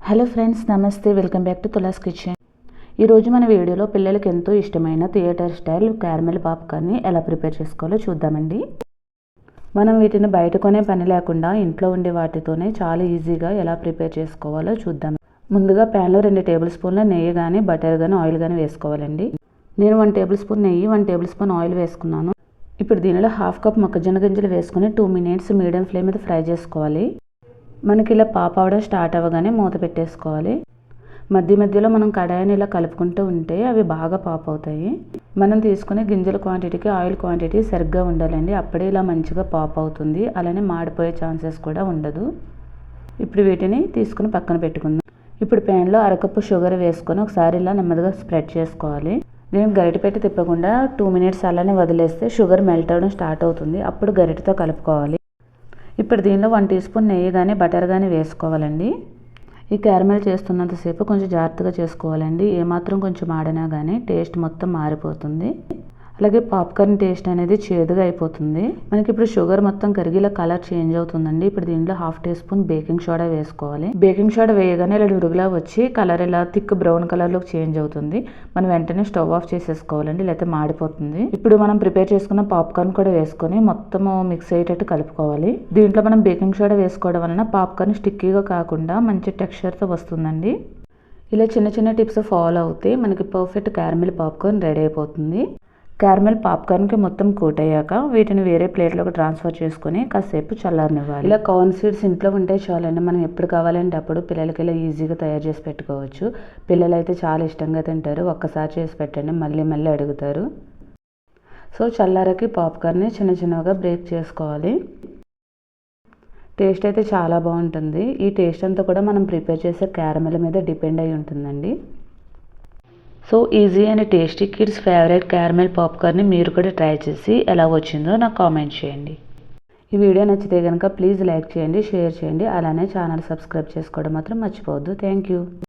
Hello friends, నమస్తే. Welcome back to tolas kitchen. ఈరోజు మన వీడియోలో పిల్లలకి ఎంతో ఇష్టమైన థియేటర్ స్టైల్ క్యారమెల్ పాప్కార్న్ని ఎలా ప్రిపేర్ చేసుకోవాలో చూద్దామండి. మనం వీటిని బయట కొనే పని లేకుండా ఇంట్లో ఉండే వాటితోనే చాలా ఈజీగా ఎలా ప్రిపేర్ చేసుకోవాలో చూద్దాం. ముందుగా ప్యాన్లో 2 టేబుల్ స్పూన్ల నెయ్యి కానీ బటర్ కానీ ఆయిల్ కానీ వేసుకోవాలండి. నేను 1 టేబుల్ స్పూన్ నెయ్యి 1 టేబుల్ స్పూన్ ఆయిల్ వేసుకున్నాను. ఇప్పుడు దీనిలో 1/2 కప్ మొక్కజొన్న గింజలు వేసుకుని 2 మినిట్స్ మీడియం ఫ్లేమ్ మీద ఫ్రై చేసుకోవాలి. మనకి ఇలా పాప్ అవడం స్టార్ట్ అవ్వగానే మూత పెట్టేసుకోవాలి. మధ్యలో మనం కడాయిని ఇలా కలుపుకుంటూ ఉంటే అవి బాగా పాప్ అవుతాయి. మనం తీసుకునే గింజల క్వాంటిటీకి ఆయిల్ క్వాంటిటీ సరిగ్గా ఉండాలండి. అప్పుడే ఇలా మంచిగా పాప్ అవుతుంది. అలానే మాడిపోయే ఛాన్సెస్ కూడా ఉండదు. ఇప్పుడు వీటిని తీసుకుని పక్కన పెట్టుకుందాం. ఇప్పుడు ప్యాన్లో 1/2 కప్పు షుగర్ వేసుకొని ఒకసారి ఇలా నెమ్మదిగా స్ప్రెడ్ చేసుకోవాలి. దీన్ని గరిటె పెట్టి తిప్పకుండా 2 మినిట్స్ అలానే వదిలేస్తే షుగర్ మెల్ట్ అవ్వడం స్టార్ట్ అవుతుంది. అప్పుడు గరిటెతో కలుపుకోవాలి. ఇప్పుడు దీనిలో 1 టీ స్పూన్ నెయ్యి కానీ బటర్ కానీ వేసుకోవాలండి. ఈ క్యారమెల్ చేస్తున్నంతసేపు కొంచెం జాగ్రత్తగా చేసుకోవాలండి. ఏమాత్రం కొంచెం ఆడినా కానీ టేస్ట్ మొత్తం మారిపోతుంది. అలాగే పాప్కార్న్ టేస్ట్ అనేది చేదుగా అయిపోతుంది. మనకి ఇప్పుడు షుగర్ మొత్తం కరిగి ఇలా కలర్ చేంజ్ అవుతుందండి. ఇప్పుడు దీనిలో 1/2 టీ స్పూన్ బేకింగ్ సోడా వేసుకోవాలి. బేకింగ్ సోడా వేయగానే ఇలా నురుగులా వచ్చి కలర్ ఇలా థిక్ బ్రౌన్ కలర్లోకి చేంజ్ అవుతుంది. మనం వెంటనే స్టవ్ ఆఫ్ చేసేసుకోవాలండి, లేకపోతే మాడిపోతుంది. ఇప్పుడు మనం ప్రిపేర్ చేసుకున్న పాప్కార్న్ కూడా వేసుకొని మొత్తం మిక్స్ అయ్యేటట్టు కలుపుకోవాలి. దీంట్లో మనం బేకింగ్ సోడా వేసుకోవడం వలన పాప్కార్న్ స్టిక్కీగా కాకుండా మంచి టెక్స్చర్తో వస్తుందండి. ఇలా చిన్న టిప్స్ ఫాలో అవుతే మనకి పర్ఫెక్ట్ క్యారమెల్ పాప్కార్న్ రెడీ అయిపోతుంది. క్యారమెల్ పాప్కార్న్కి మొత్తం కోట్ అయ్యాక వీటిని వేరే ప్లేట్లోకి ట్రాన్స్ఫర్ చేసుకొని కాసేపు చల్లారనివ్వాలి. ఇలా కార్న్ సీడ్స్ ఇంట్లో ఉంటే చాలండి. మనం ఎప్పుడు కావాలంటే అప్పుడు పిల్లలకి ఇలా ఈజీగా తయారు చేసి పెట్టుకోవచ్చు. పిల్లలు అయితే చాలా ఇష్టంగా తింటారు. ఒక్కసారి చేసి పెట్టండి, మళ్ళీ అడుగుతారు. సో చల్లారకి పాప్కార్న్ని చిన్నగా బ్రేక్ చేసుకోవాలి. టేస్ట్ అయితే చాలా బాగుంటుంది. ఈ టేస్ట్ అంతా కూడా మనం ప్రిపేర్ చేసే క్యారమెల్ మీద డిపెండ్ అయి ఉంటుందండి. So easy and tasty kids favourite caramel పాప్కార్న్ని మీరు కూడా ట్రై చేసి ఎలా వచ్చిందో నాకు కామెంట్ చేయండి. ఈ వీడియో నచ్చితే కనుక ప్లీజ్ లైక్ చేయండి, షేర్ చేయండి. అలానే ఛానల్ సబ్స్క్రైబ్ చేసుకోవడం మాత్రం మర్చిపోవద్దు. Thank you.